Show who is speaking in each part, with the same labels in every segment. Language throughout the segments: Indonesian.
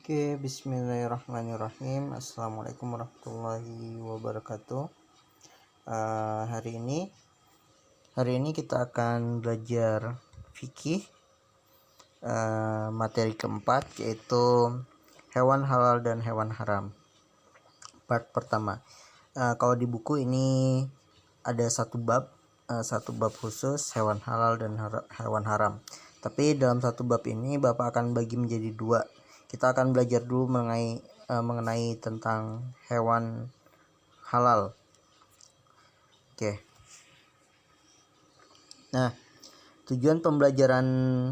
Speaker 1: Oke, bismillahirrahmanirrahim. Assalamualaikum warahmatullahi wabarakatuh. Hari ini kita akan belajar fikih materi keempat, yaitu hewan halal dan hewan haram. Part pertama. Kalau di buku ini ada satu bab khusus hewan halal dan hewan haram. Tapi dalam satu bab ini Bapak akan bagi menjadi dua. Kita akan belajar dulu mengenai tentang hewan halal. Oke. Nah, tujuan pembelajaran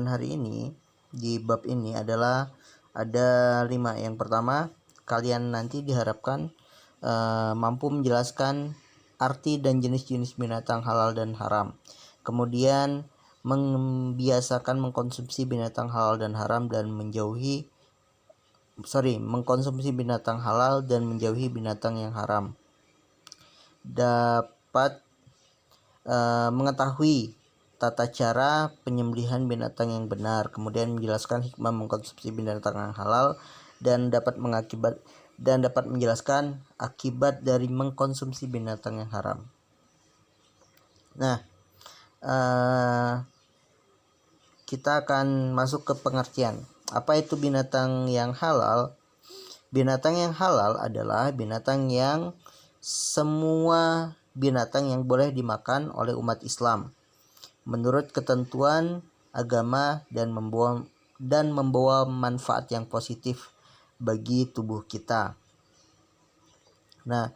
Speaker 1: hari ini di bab ini adalah ada 5. Yang pertama, kalian nanti diharapkan mampu menjelaskan arti dan jenis-jenis binatang halal dan haram. Kemudian membiasakan mengkonsumsi binatang halal dan haram dan mengkonsumsi binatang halal dan menjauhi binatang yang haram. Dapat mengetahui tata cara penyembelihan binatang yang benar, kemudian menjelaskan hikmah mengkonsumsi binatang yang halal dan dapat menjelaskan akibat dari mengkonsumsi binatang yang haram. Nah, kita akan masuk ke pengertian. Apa itu binatang yang halal? Binatang yang halal adalah binatang yang semua binatang yang boleh dimakan oleh umat Islam menurut ketentuan agama dan membawa manfaat yang positif bagi tubuh kita. Nah,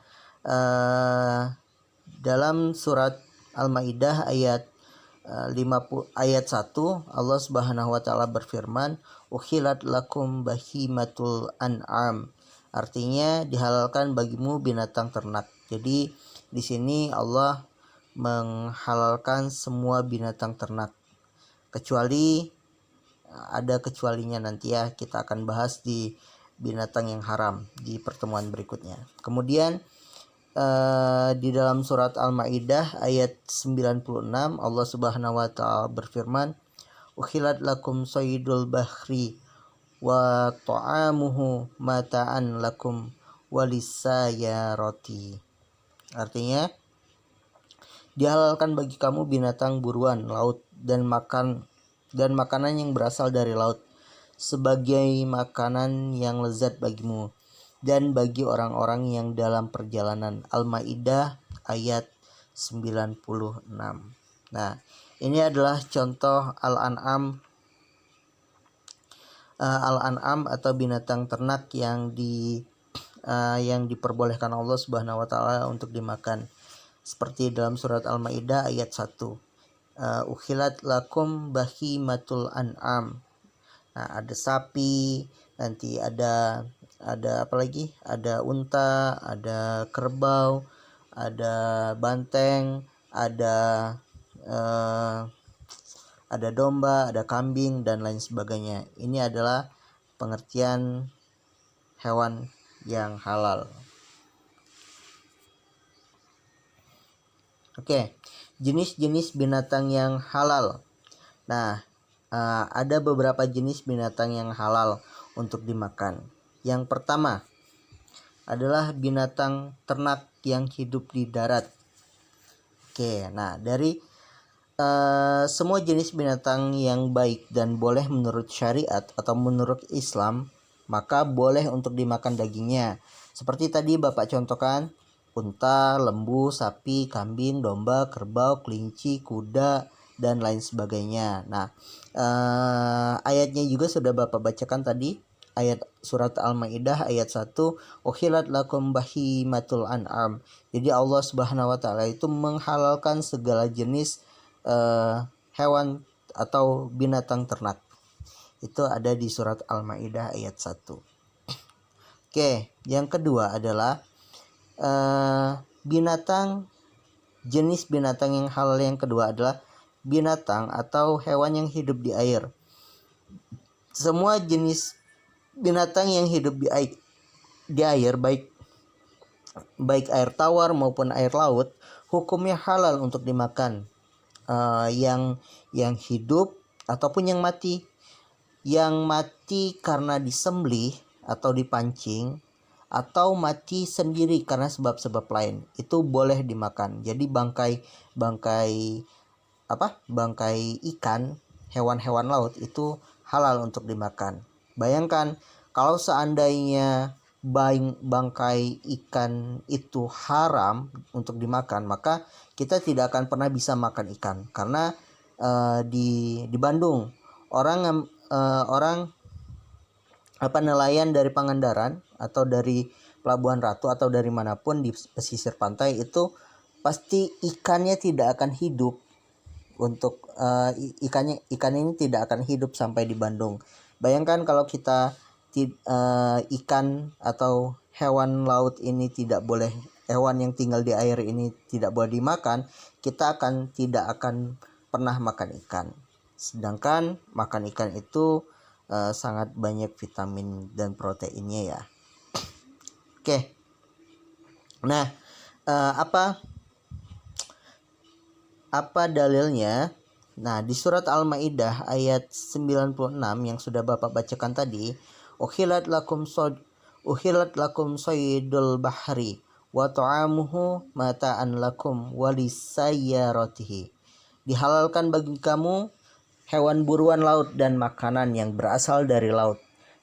Speaker 1: dalam surat Al-Maidah ayat 1 Allah Subhanahu wa taala berfirman, "Ukhilat lakum bahimatul an'am." Artinya dihalalkan bagimu binatang ternak. Jadi di sini Allah menghalalkan semua binatang ternak. Kecuali ada kecualinya, nanti ya kita akan bahas di binatang yang haram di pertemuan berikutnya. Kemudian di dalam surat Al-Maidah ayat 96 Allah Subhanahu wa taala berfirman, "Ukhilat lakum saydul bahri wa ta'amuhu mata'an lakum walisayarati." Artinya dihalalkan bagi kamu binatang buruan laut dan makanan yang berasal dari laut sebagai makanan yang lezat bagimu dan bagi orang-orang yang dalam perjalanan. Al-Maidah ayat 96. Nah, ini adalah contoh Al-An'am atau binatang ternak yang diperbolehkan Allah Subhanahu wa taala untuk dimakan. Seperti dalam surat Al-Maidah ayat 1. Ukhilat lakum bahimatul an'am. Nah, ada sapi, nanti ada apa lagi? Ada unta, ada kerbau, ada banteng, ada domba, ada kambing dan lain sebagainya. Ini adalah pengertian hewan yang halal. Oke, jenis-jenis binatang yang halal. Nah, ada beberapa jenis binatang yang halal untuk dimakan. Yang pertama adalah binatang ternak yang hidup di darat. Oke, nah dari semua jenis binatang yang baik dan boleh menurut syariat atau menurut Islam, maka boleh untuk dimakan dagingnya. Seperti tadi Bapak contohkan, unta, lembu, sapi, kambing, domba, kerbau, kelinci, kuda, dan lain sebagainya. Nah, ayatnya juga sudah Bapak bacakan tadi, ayat surat Al-Maidah ayat 1, "Ukhilat lakum bahimatul an'am." Jadi Allah Subhanahu wa taala itu menghalalkan segala jenis hewan atau binatang ternak. Itu ada di surat Al-Maidah ayat 1. Oke, yang kedua adalah jenis binatang yang halal yang kedua adalah binatang atau hewan yang hidup di air. Semua jenis binatang yang hidup di air baik air tawar maupun air laut, hukumnya halal untuk dimakan. Yang hidup ataupun yang mati. yang mati karena disembelih atau dipancing, atau mati sendiri karena sebab-sebab lain, itu boleh dimakan. Jadi bangkai bangkai ikan, hewan-hewan laut itu halal untuk dimakan. Bayangkan kalau seandainya bangkai ikan itu haram untuk dimakan, maka kita tidak akan pernah bisa makan ikan. Karena di Bandung orang nelayan dari Pangandaran atau dari Pelabuhan Ratu atau dari manapun di pesisir pantai itu pasti ikannya tidak akan hidup. Untuk ikan ini tidak akan hidup sampai di Bandung. Bayangkan kalau kita ikan atau hewan laut ini tidak boleh, hewan yang tinggal di air ini tidak boleh dimakan, kita tidak akan pernah makan ikan. Sedangkan makan ikan itu sangat banyak vitamin dan proteinnya ya. Oke. Nah, apa dalilnya? Nah, di surat Al-Maidah ayat 96 yang sudah Bapak bacakan tadi, uhillat lakum saydul bahri wa ta'amuhu mata'an lakum walisayyaratihi. Dihalalkan bagi kamu hewan buruan laut dan makanan yang berasal dari laut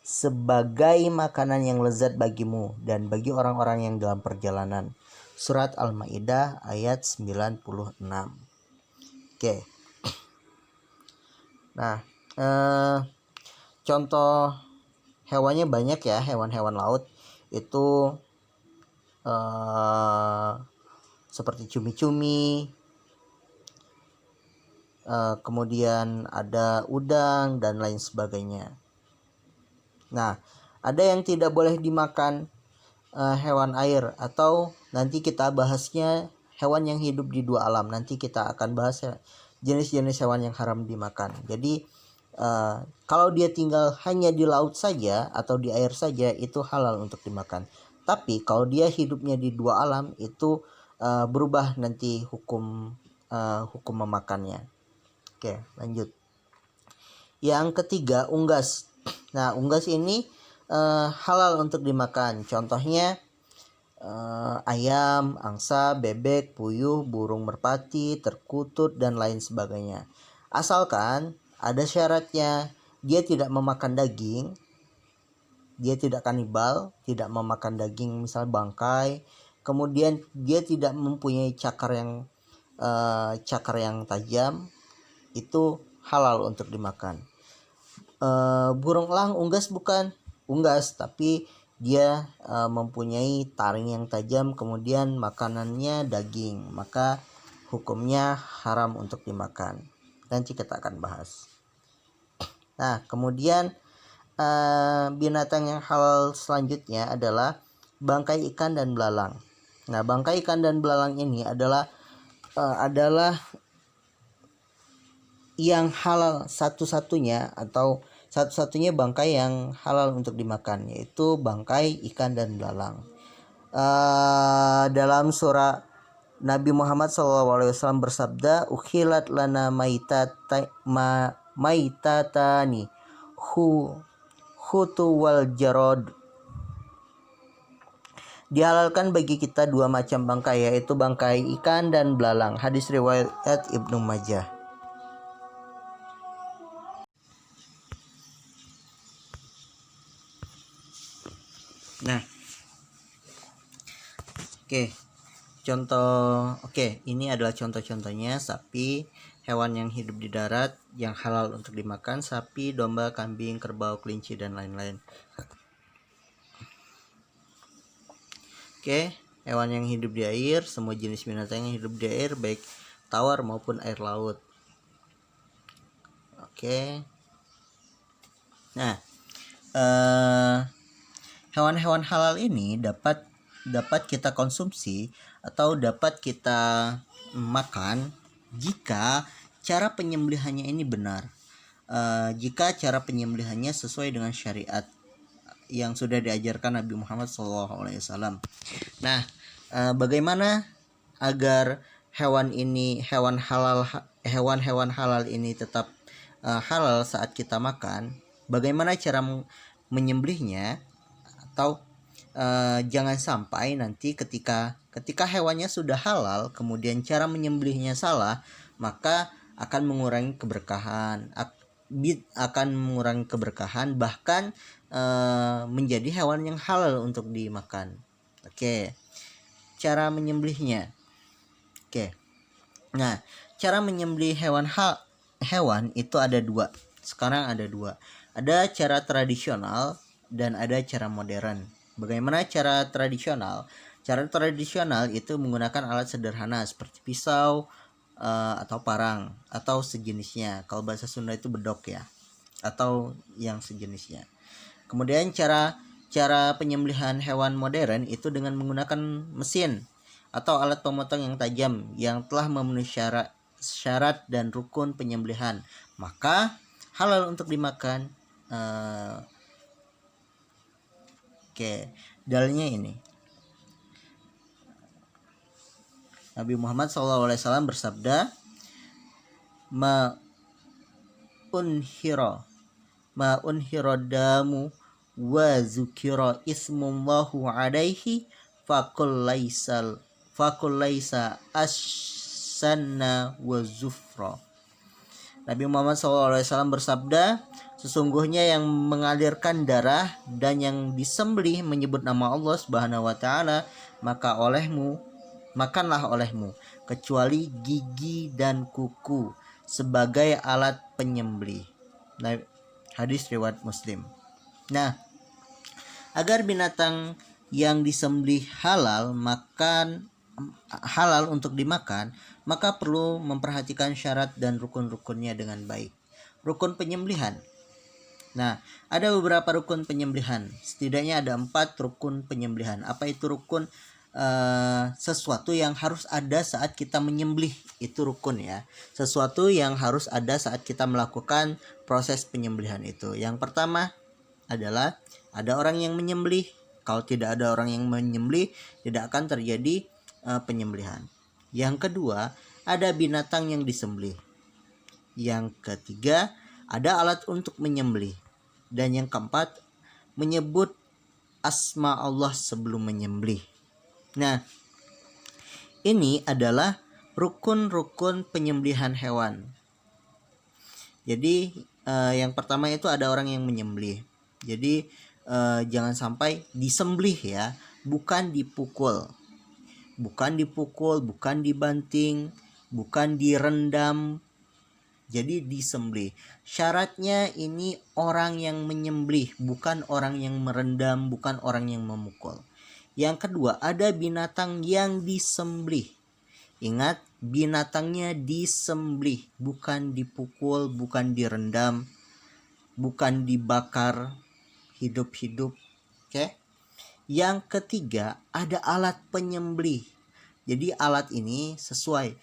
Speaker 1: sebagai makanan yang lezat bagimu dan bagi orang-orang yang dalam perjalanan. Surat Al-Maidah ayat 96. Oke. Nah, contoh hewannya banyak ya, hewan-hewan laut itu seperti cumi-cumi, kemudian ada udang dan lain sebagainya. Nah, ada yang tidak boleh dimakan hewan air, atau nanti kita bahasnya hewan yang hidup di dua alam. Nanti kita akan bahas jenis-jenis hewan yang haram dimakan. Jadi kalau dia tinggal hanya di laut saja atau di air saja itu halal untuk dimakan. Tapi kalau dia hidupnya di dua alam itu berubah nanti hukum memakannya. Oke, lanjut. Yang ketiga, unggas. Nah, unggas ini halal untuk dimakan. Contohnya ayam, angsa, bebek, puyuh, burung merpati, terkutut, dan lain sebagainya. Asalkan ada syaratnya, dia tidak memakan daging, dia tidak kanibal, tidak memakan daging misal bangkai, kemudian dia tidak mempunyai cakar yang tajam, itu halal untuk dimakan. Burung elang unggas bukan? Unggas, tapi dia mempunyai taring yang tajam, kemudian makanannya daging, maka hukumnya haram untuk dimakan. Nanti kita akan bahas. Nah, kemudian binatang yang halal selanjutnya adalah bangkai ikan dan belalang. Nah, bangkai ikan dan belalang ini adalah yang halal satu-satunya bangkai yang halal untuk dimakan, yaitu bangkai ikan dan belalang. Dalam surah Nabi Muhammad SAW bersabda, ukhilat lana maitatani hutu wal jarod. Dihalalkan bagi kita dua macam bangkai, yaitu bangkai ikan dan belalang. Hadis riwayat Ibnu Majah. Nah, ini adalah contoh-contohnya sapi, hewan yang hidup di darat yang halal untuk dimakan: sapi, domba, kambing, kerbau, kelinci, dan lain-lain. Hewan yang hidup di air, semua jenis binatang yang hidup di air, baik tawar maupun air laut. Nah, hewan-hewan halal ini dapat kita konsumsi atau dapat kita makan jika cara penyembelihannya ini benar. Jika cara penyembelihannya sesuai dengan syariat yang sudah diajarkan Nabi Muhammad SAW. Nah, bagaimana agar hewan-hewan halal ini tetap halal saat kita makan? Bagaimana cara menyembelihnya? Atau jangan sampai nanti ketika hewannya sudah halal kemudian cara menyembelihnya salah, maka akan mengurangi keberkahan, bahkan menjadi hewan yang halal untuk dimakan. Oke, cara menyembelihnya. Oke, nah cara menyembelih hewan itu ada dua. Sekarang ada dua. Ada cara tradisional dan ada cara modern. Bagaimana cara tradisional? Cara tradisional itu menggunakan alat sederhana seperti pisau atau parang atau sejenisnya. Kalau bahasa Sunda itu bedok ya, atau yang sejenisnya. Kemudian cara penyembelihan hewan modern itu dengan menggunakan mesin atau alat pemotong yang tajam yang telah memenuhi syarat dan rukun penyembelihan, maka halal untuk dimakan. Oke, dalilnya ini. Nabi Muhammad SAW bersabda, ma unhiro damu wa zukira ismullahu alaihi fakul laisa asanna wa zufra. Nabi Muhammad SAW bersabda, sesungguhnya yang mengalirkan darah dan yang disembelih menyebut nama Allah Subhanahu wa taala, makanlah olehmu kecuali gigi dan kuku sebagai alat penyembelih. Hadis riwayat Muslim. Nah, agar binatang yang disembelih halal untuk dimakan, maka perlu memperhatikan syarat dan rukun-rukunnya dengan baik. Rukun penyembelihan. Nah, ada beberapa rukun penyembelihan. Setidaknya ada 4 rukun penyembelihan. Apa itu rukun? Sesuatu yang harus ada saat kita menyembelih, itu rukun ya. Sesuatu yang harus ada saat kita melakukan proses penyembelihan itu. Yang pertama adalah ada orang yang menyembelih. Kalau tidak ada orang yang menyembelih, tidak akan terjadi penyembelihan. Yang kedua, ada binatang yang disembelih. Yang ketiga, ada alat untuk menyembelih. Dan yang keempat, menyebut asma Allah sebelum menyembelih. Nah, ini adalah rukun-rukun penyembelihan hewan. Jadi yang pertama itu ada orang yang menyembelih. Jadi jangan sampai disembelih ya, bukan dipukul, bukan dibanting, bukan direndam. Jadi disembelih. Syaratnya ini orang yang menyembelih, bukan orang yang merendam, bukan orang yang memukul. Yang kedua, ada binatang yang disembelih. Ingat, binatangnya disembelih, bukan dipukul, bukan direndam, bukan dibakar hidup-hidup. Oke. Yang ketiga, ada alat penyembelih. Jadi alat ini sesuai.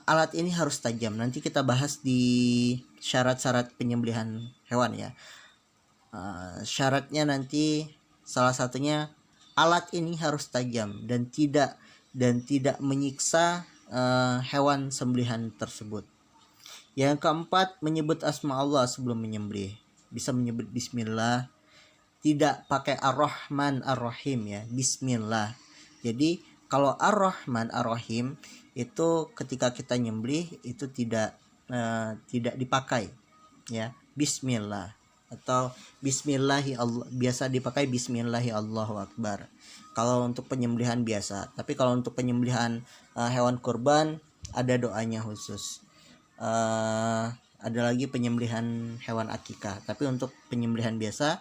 Speaker 1: Alat ini harus tajam. Nanti kita bahas di syarat-syarat penyembelihan hewan ya. Syaratnya nanti salah satunya alat ini harus tajam dan tidak menyiksa hewan sembelihan tersebut. Yang keempat, menyebut asma Allah sebelum menyembelih. Bisa menyebut bismillah, tidak pakai ar-Rahman ar-Rahim ya, bismillah. Jadi kalau ar-Rahman ar-Rahim itu ketika kita nyembelih itu tidak dipakai ya, bismillah atau bismillahi Allah, biasa dipakai bismillahi Allahu akbar kalau untuk penyembelihan biasa. Tapi kalau untuk penyembelihan hewan kurban ada doanya khusus. Ada lagi penyembelihan hewan akikah. Tapi untuk penyembelihan biasa,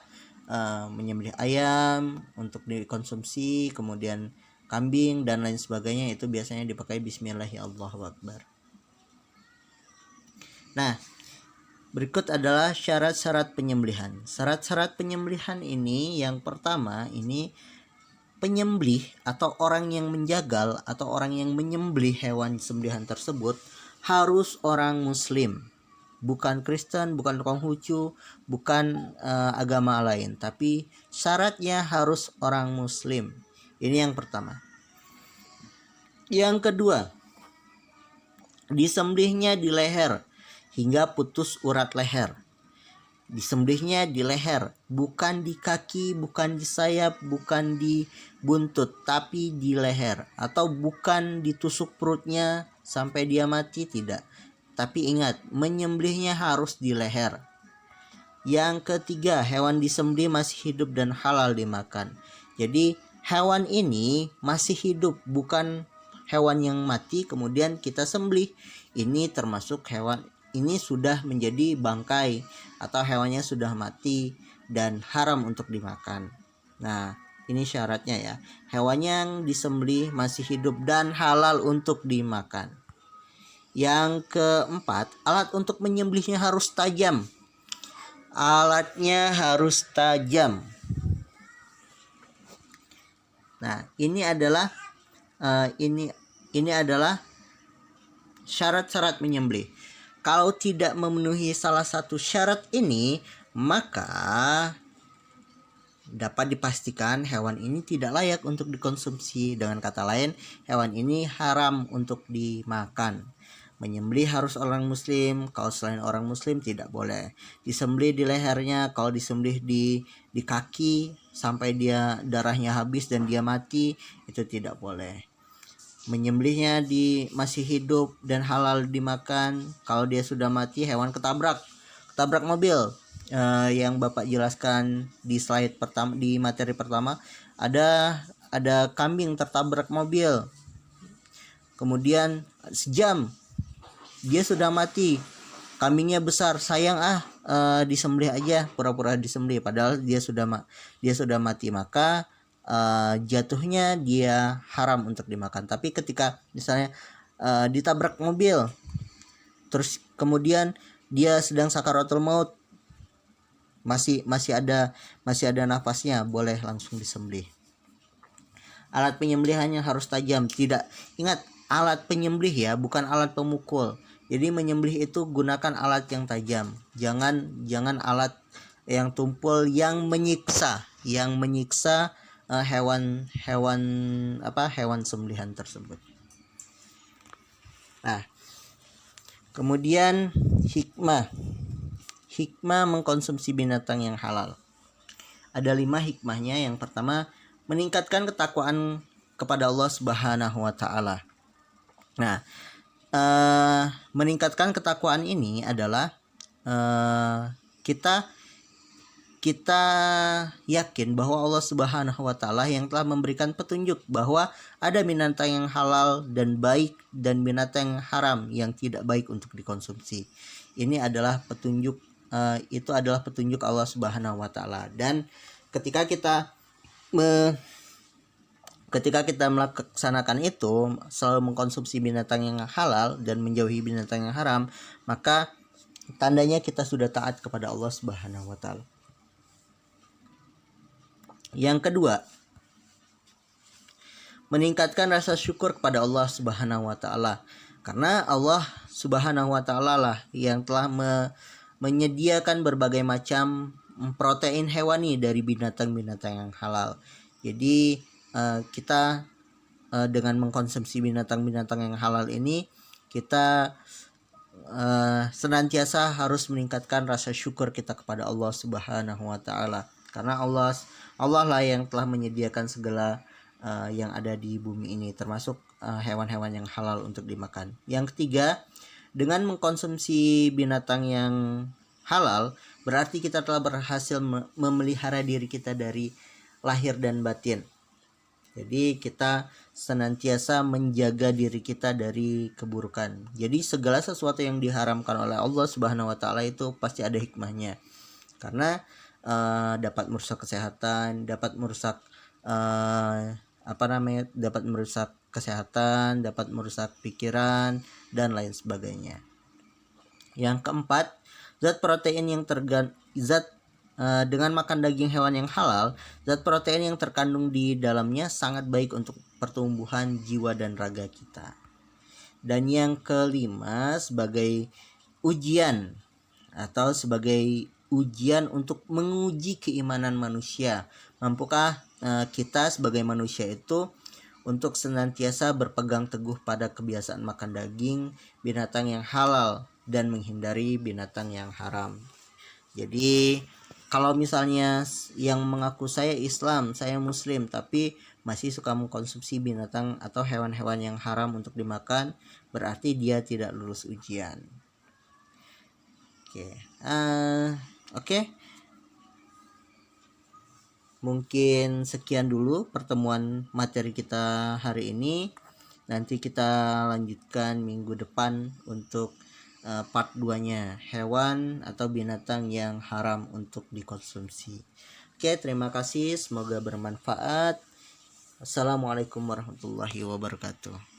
Speaker 1: menyembelih ayam untuk dikonsumsi, kemudian kambing dan lain sebagainya, itu biasanya dipakai bismillahi Allahu akbar. Nah, berikut adalah syarat-syarat penyembelihan. Syarat-syarat penyembelihan ini yang pertama ini penyembelih atau orang yang menjagal atau orang yang menyembelih hewan sembelihan tersebut harus orang muslim. Bukan Kristen, bukan Konghucu, bukan agama lain, tapi syaratnya harus orang muslim. Ini yang pertama. Yang kedua, disembelihnya di leher hingga putus urat leher. disembelihnya di leher, bukan di kaki, bukan di sayap, bukan di buntut, tapi di leher. Atau bukan ditusuk perutnya sampai dia mati, tidak. Tapi ingat, menyembelihnya harus di leher. Yang ketiga, hewan disembelih masih hidup dan halal dimakan. Jadi hewan ini masih hidup, bukan hewan yang mati kemudian kita sembelih. Ini termasuk hewan ini sudah menjadi bangkai atau hewannya sudah mati dan haram untuk dimakan. Nah, ini syaratnya ya. Hewan yang disembelih masih hidup dan halal untuk dimakan. Yang keempat, alat untuk menyembelihnya harus tajam. Alatnya harus tajam. Nah, ini adalah syarat-syarat menyembelih. Kalau tidak memenuhi salah satu syarat ini, maka dapat dipastikan hewan ini tidak layak untuk dikonsumsi. Dengan kata lain, hewan ini haram untuk dimakan. Menyembelih harus orang muslim, kalau selain orang muslim tidak boleh. Disembelih di lehernya, kalau disembelih di kaki sampai dia darahnya habis dan dia mati, itu tidak boleh. Menyembelihnya di masih hidup dan halal dimakan. Kalau dia sudah mati, hewan ketabrak mobil. Yang Bapak jelaskan di slide pertama, di materi pertama, ada kambing tertabrak mobil. Kemudian sejam dia sudah mati, kambingnya besar, sayang disembelih aja, pura-pura disembelih padahal dia sudah mati, maka jatuhnya dia haram untuk dimakan. Tapi ketika misalnya ditabrak mobil terus kemudian dia sedang sakaratul maut, masih ada nafasnya, boleh langsung disembelih. Alat penyembelihannya harus tajam. Ingat, alat penyembelih ya, bukan alat pemukul. Jadi menyembelih itu gunakan alat yang tajam. Jangan alat yang tumpul yang menyiksa hewan sembelihan tersebut. Nah, kemudian hikmah mengkonsumsi binatang yang halal. Ada 5 hikmahnya. Yang pertama, meningkatkan ketakwaan kepada Allah Subhanahu wa taala. Nah, meningkatkan ketakwaan ini adalah kita yakin bahwa Allah Subhanahu wa taala yang telah memberikan petunjuk bahwa ada binatang yang halal dan baik dan binatang yang haram yang tidak baik untuk dikonsumsi. Ini adalah petunjuk, itu adalah petunjuk Allah Subhanahu wa taala. Dan ketika kita melaksanakan itu, selalu mengkonsumsi binatang yang halal dan menjauhi binatang yang haram, maka tandanya kita sudah taat kepada Allah Subhanahu wa taala. Yang kedua, meningkatkan rasa syukur kepada Allah Subhanahu wa taala. Karena Allah Subhanahu wa taala lah yang telah menyediakan berbagai macam protein hewani dari binatang-binatang yang halal. Jadi kita dengan mengkonsumsi binatang-binatang yang halal ini, kita senantiasa harus meningkatkan rasa syukur kita kepada Allah Subhanahu wa taala. Karena Allah lah yang telah menyediakan segala yang ada di bumi ini, termasuk hewan-hewan yang halal untuk dimakan. Yang ketiga, dengan mengkonsumsi binatang yang halal, berarti kita telah berhasil memelihara diri kita dari lahir dan batin. Jadi kita senantiasa menjaga diri kita dari keburukan. Jadi segala sesuatu yang diharamkan oleh Allah Subhanahu wa taala itu pasti ada hikmahnya. Karena dapat merusak kesehatan, dapat merusak kesehatan, dapat merusak pikiran dan lain sebagainya. Yang keempat, dengan makan daging hewan yang halal, zat protein yang terkandung di dalamnya sangat baik untuk pertumbuhan jiwa dan raga kita. Dan yang kelima, sebagai ujian untuk menguji keimanan manusia. Mampukah kita sebagai manusia itu untuk senantiasa berpegang teguh pada kebiasaan makan daging binatang yang halal dan menghindari binatang yang haram. Jadi kalau misalnya yang mengaku saya Islam, saya Muslim, tapi masih suka mengkonsumsi binatang atau hewan-hewan yang haram untuk dimakan, berarti dia tidak lulus ujian. Oke, oke. Mungkin sekian dulu pertemuan materi kita hari ini. Nanti kita lanjutkan minggu depan untuk part 2-nya, hewan atau binatang yang haram untuk dikonsumsi. Oke, terima kasih, semoga bermanfaat. Assalamualaikum warahmatullahi wabarakatuh.